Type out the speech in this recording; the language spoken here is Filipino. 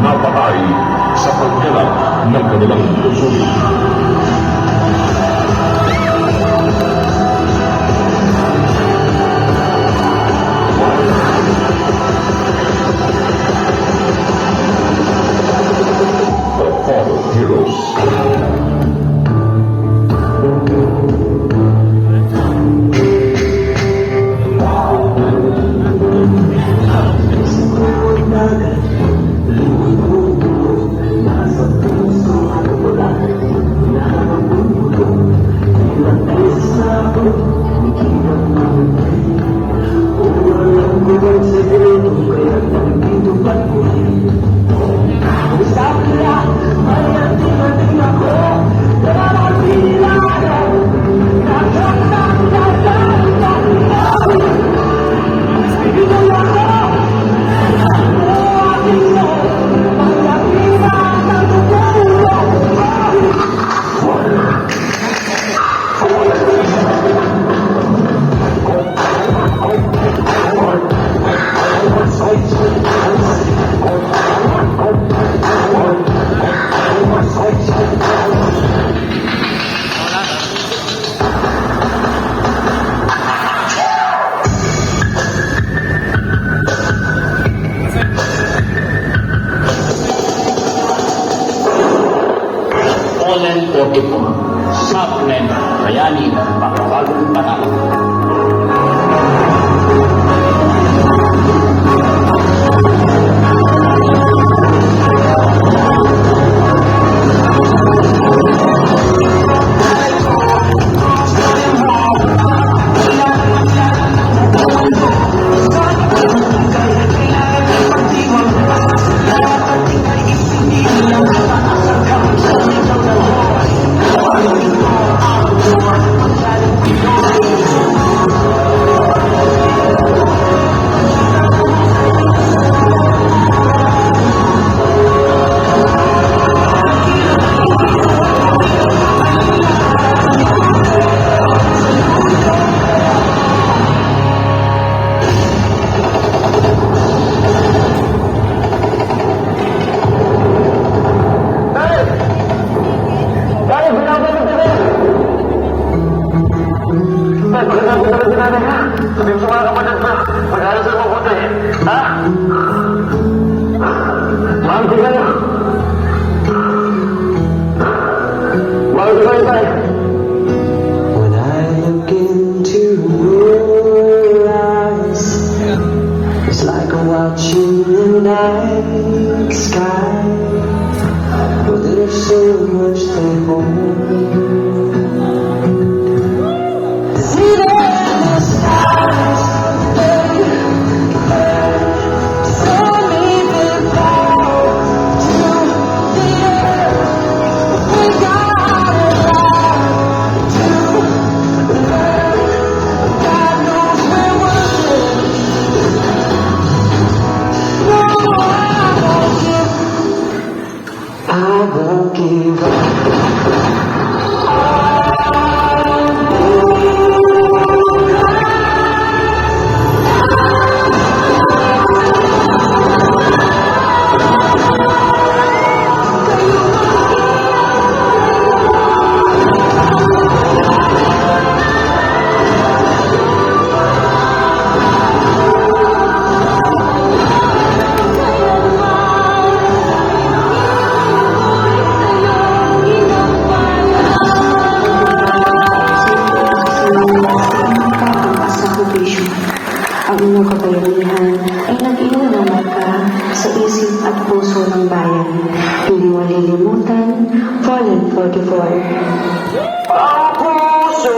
napatay sa pagganap ng kanilang usuli. The Fall of Heroes. Fallen 44, Saplen, bayani ng makabagong panahon. Sabihin sa mga kapatid mo, mag-aaral sa mabuti. Ha? Mahal ko kayo. Mahal ko kayo tayo. When I look into your eyes, it's like I'm watching the night sky. But there's so much they hold. I won't give up. inyong kabayanihan ay nag-iwan ng marka sa isip at puso ng bayan. Hindi malilimutan, Fallen 44. Ang puso